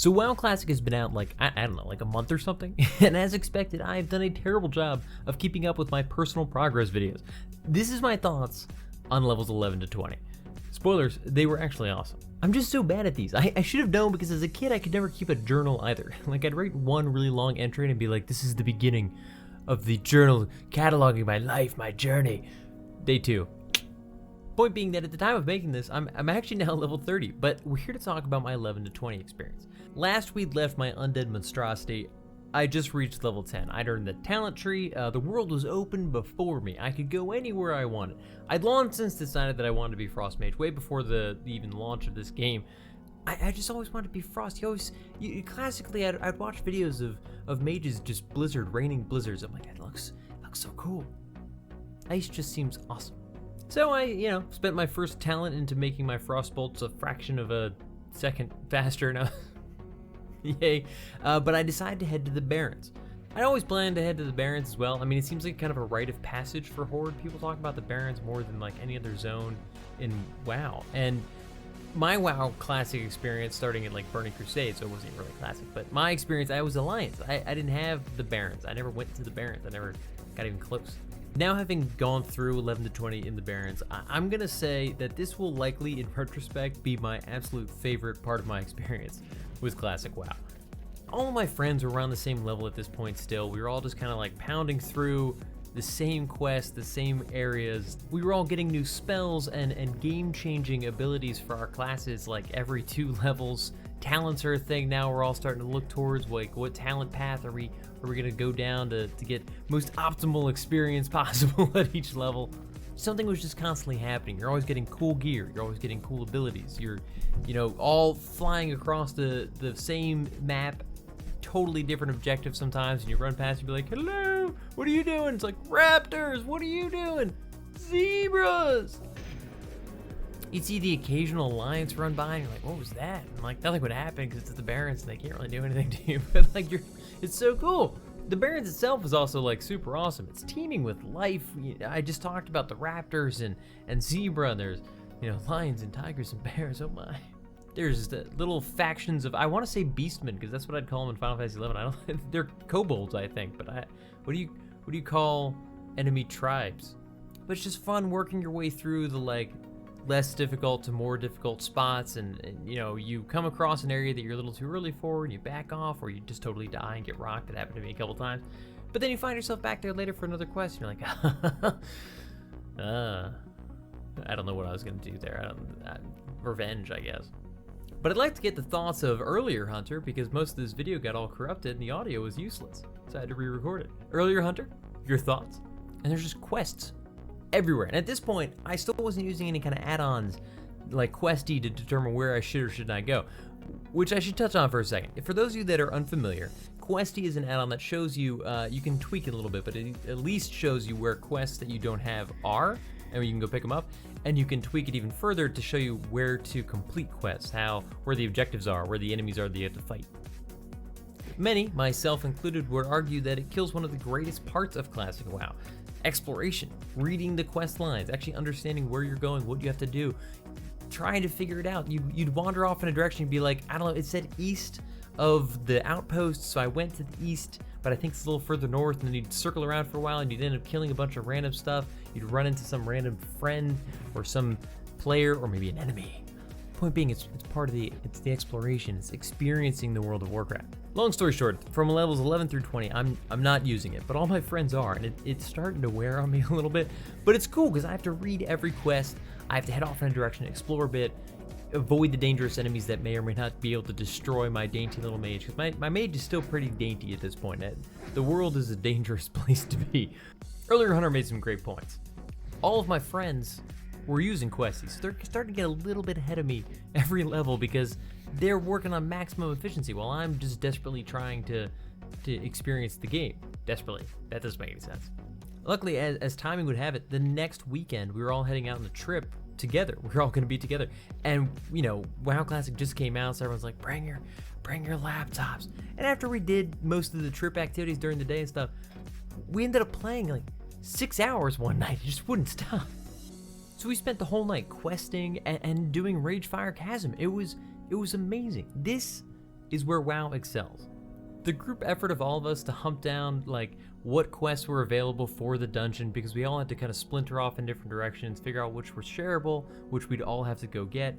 So WoW Classic has been out like, I don't know, like a month or something, and as expected, I have done a terrible job of keeping up with my personal progress videos. This is my thoughts on levels 11 to 20. Spoilers, they were actually awesome. I'm just so bad at these. I should have known because as a kid I could never keep a journal either. Like I'd write one really long entry and be like, this is the beginning of the journal cataloging my life, my journey. Day 2. Point being that at the time of making this, I'm actually now level 30, but we're here to talk about my 11 to 20 experience. Last we'd left my Undead Monstrosity, I just reached level 10. I'd earned the talent tree, the world was open before me. I could go anywhere I wanted. I'd long since decided that I wanted to be Frost Mage, way before the even launch of this game. I just always wanted to be Frost. Classically, I'd watch videos of mages just raining blizzards. I'm like, it looks so cool. Ice just seems awesome. So I, spent my first talent into making my frost bolts a fraction of a second faster now. Yay. But I decided to head to the Barrens. I always planned to head to the Barrens as well. I mean, it seems like kind of a rite of passage for Horde. People talk about the Barrens more than like any other zone in WoW. And my WoW Classic experience, starting at like Burning Crusade, so it wasn't really Classic, but my experience, I was Alliance. I didn't have the Barrens. I never went to the Barrens. I never got even close. Now having gone through 11 to 20 in the Barrens, I'm gonna say that this will likely, in retrospect, be my absolute favorite part of my experience with Classic WoW. All of my friends were around the same level at this point still. We were all just kind of like pounding through the same quests, the same areas. We were all getting new spells and game-changing abilities for our classes like every 2 levels. Talents are a thing now. We're all starting to look towards like what talent path are we gonna go down to get most optimal experience possible at each level. Something was just constantly happening. You're always getting cool gear, you're always getting cool abilities. You're all flying across the same map, totally different objectives sometimes, and you run past and be like, hello, what are you doing? It's like, raptors, what are you doing? Zebras. You'd see the occasional alliance run by and you're like, what was that? And like, nothing would happen because it's the Barrens and they can't really do anything to you, but like it's so cool. The Barrens itself is also like super awesome. It's teeming with life. I just talked about the raptors and zebra, and there's lions and tigers and bears. Oh my. There's the little factions of, I want to say beastmen because that's what I'd call them in Final Fantasy 11. I don't. They're kobolds, I think. But what do you call enemy tribes? But it's just fun working your way through the like less difficult to more difficult spots, and you come across an area that you're a little too early for and you back off, or you just totally die and get rocked. That happened to me a couple times, but then you find yourself back there later for another quest and you're like I don't know what I was gonna do there. Revenge, I guess. But I'd like to get the thoughts of earlier Hunter, because most of this video got all corrupted and the audio was useless, so I had to re-record it. Earlier Hunter, your thoughts? And there's just quests everywhere. And at this point, I still wasn't using any kind of add-ons like Questi to determine where I should or should not go, which I should touch on for a second. For those of you that are unfamiliar, Questi is an add-on that shows you, you can tweak it a little bit, but it at least shows you where quests that you don't have are, and you can go pick them up, and you can tweak it even further to show you where to complete quests, where the objectives are, where the enemies are that you have to fight. Many, myself included, would argue that it kills one of the greatest parts of Classic WoW. Exploration, reading the quest lines, actually understanding where you're going, what you have to do, trying to figure it out. You'd wander off in a direction and be like, I don't know, it said east of the outpost, so I went to the east, but I think it's a little further north, and then you'd circle around for a while and you'd end up killing a bunch of random stuff. You'd run into some random friend or some player or maybe an enemy. Point being, it's part of the exploration, it's experiencing the world of Warcraft. Long story short, from levels 11 through 20, I'm not using it, but all my friends are, and it's starting to wear on me a little bit, but it's cool because I have to read every quest, I have to head off in a direction, explore a bit, avoid the dangerous enemies that may or may not be able to destroy my dainty little mage, because my mage is still pretty dainty at this point. The world is a dangerous place to be. Earlier Hunter made some great points. All of my friends were using Questi, so they're starting to get a little bit ahead of me every level because they're working on maximum efficiency while I'm just desperately trying to experience the game. Desperately. That doesn't make any sense. Luckily, as timing would have it, the next weekend we were all heading out on a trip together. We're all going to be together, and WoW Classic just came out, so everyone's like, bring your laptops. And after we did most of the trip activities during the day and stuff, we ended up playing like 6 hours one night. It just wouldn't stop. So we spent the whole night questing and doing Ragefire Chasm. It was amazing. This is where WoW excels. The group effort of all of us to hunt down like what quests were available for the dungeon, because we all had to kind of splinter off in different directions, figure out which were shareable, which we'd all have to go get.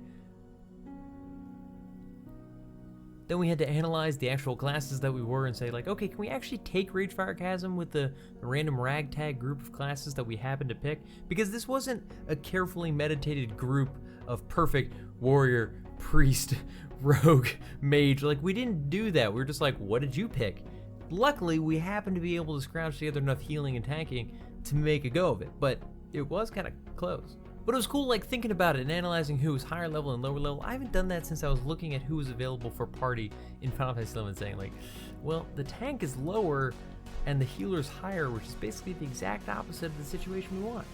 Then we had to analyze the actual classes that we were and say like, okay, can we actually take Ragefire Chasm with the random ragtag group of classes that we happened to pick? Because this wasn't a carefully meditated group of perfect warrior, priest, rogue, mage. Like, we didn't do that. We were just like, what did you pick? Luckily, we happened to be able to scrounge together enough healing and tanking to make a go of it, but it was kind of close. But it was cool, like, thinking about it and analyzing who was higher level and lower level. I haven't done that since I was looking at who was available for party in Final Fantasy XI and saying like, well, the tank is lower and the healer's higher, which is basically the exact opposite of the situation we want.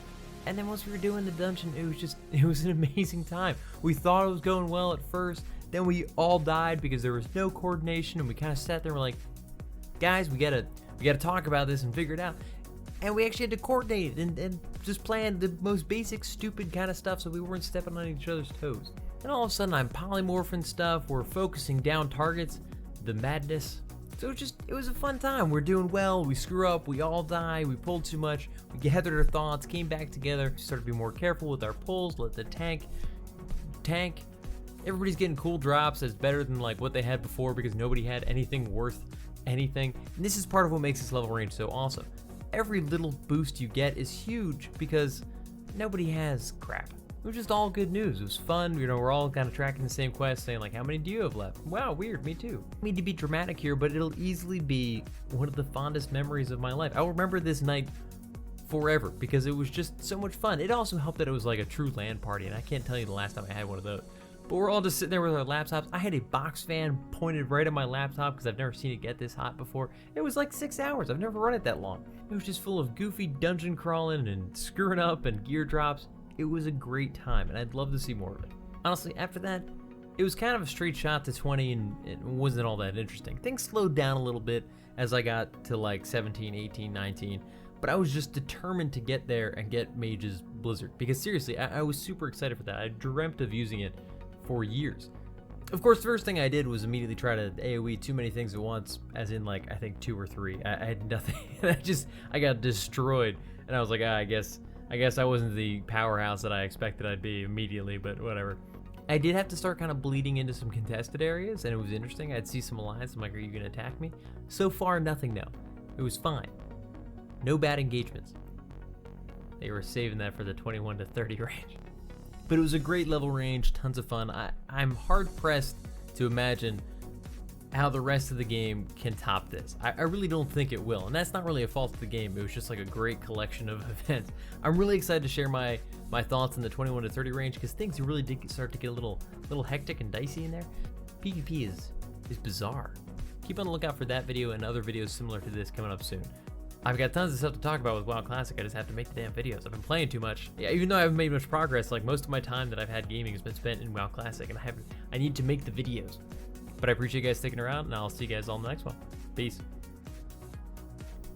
And then once we were doing the dungeon, it was an amazing time. We thought it was going well at first, then we all died because there was no coordination, and we kind of sat there and we're like, guys, we gotta talk about this and figure it out. And we actually had to coordinate and just plan the most basic, stupid kind of stuff so we weren't stepping on each other's toes. And all of a sudden, I'm polymorphing stuff, we're focusing down targets, the madness. So it was a fun time. We're doing well, we screw up, we all die, we pulled too much, we gathered our thoughts, came back together, started to be more careful with our pulls, let the tank. Everybody's getting cool drops that's better than like what they had before because nobody had anything worth anything. And this is part of what makes this level range so awesome. Every little boost you get is huge because nobody has crap. It was just all good news. It was fun. You know, we're all kind of tracking the same quest, saying like, how many do you have left? Wow, weird, me too. I mean to be dramatic here, but it'll easily be one of the fondest memories of my life. I'll remember this night forever because it was just so much fun. It also helped that it was like a true LAN party, and I can't tell you the last time I had one of those. But we're all just sitting there with our laptops. I had a box fan pointed right at my laptop because I've never seen it get this hot before. It was like 6 hours. I've never run it that long. It was just full of goofy dungeon crawling and screwing up and gear drops. It was a great time, and I'd love to see more of it. Honestly, after that, it was kind of a straight shot to 20, and it wasn't all that interesting. Things slowed down a little bit as I got to like 17, 18, 19, but I was just determined to get there and get Mage's Blizzard, because seriously, I was super excited for that. I dreamt of using it for years. Of course, the first thing I did was immediately try to AoE too many things at once, as in like, I think 2 or 3. I had nothing. I got destroyed, and I was like, I guess I wasn't the powerhouse that I expected I'd be immediately, but whatever. I did have to start kind of bleeding into some contested areas, and it was interesting. I'd see some alliance, I'm like, are you gonna attack me? So far, nothing, no. It was fine. No bad engagements. They were saving that for the 21 to 30 range. But it was a great level range, tons of fun. I'm hard pressed to imagine how the rest of the game can top this. I really don't think it will, and that's not really a fault of the game. It was just like a great collection of events. I'm really excited to share my thoughts in the 21 to 30 range because things really did start to get a little hectic and dicey in there. PvP is bizarre. Keep on the lookout for that video and other videos similar to this coming up soon. I've got tons of stuff to talk about with WoW Classic. I just have to make the damn videos. I've been playing too much. Yeah, even though I haven't made much progress, like most of my time that I've had gaming has been spent in WoW Classic, and I need to make the videos. But I appreciate you guys sticking around, and I'll see you guys all in the next one. Peace.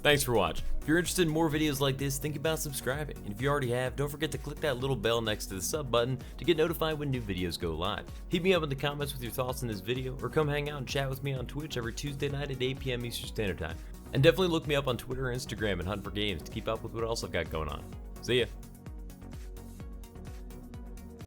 Thanks for watching. If you're interested in more videos like this, think about subscribing. And if you already have, don't forget to click that little bell next to the sub button to get notified when new videos go live. Hit me up in the comments with your thoughts on this video, or come hang out and chat with me on Twitch every Tuesday night at 8 p.m. Eastern Standard Time. And definitely look me up on Twitter or Instagram and Hunt for Games to keep up with what else I've got going on. See ya.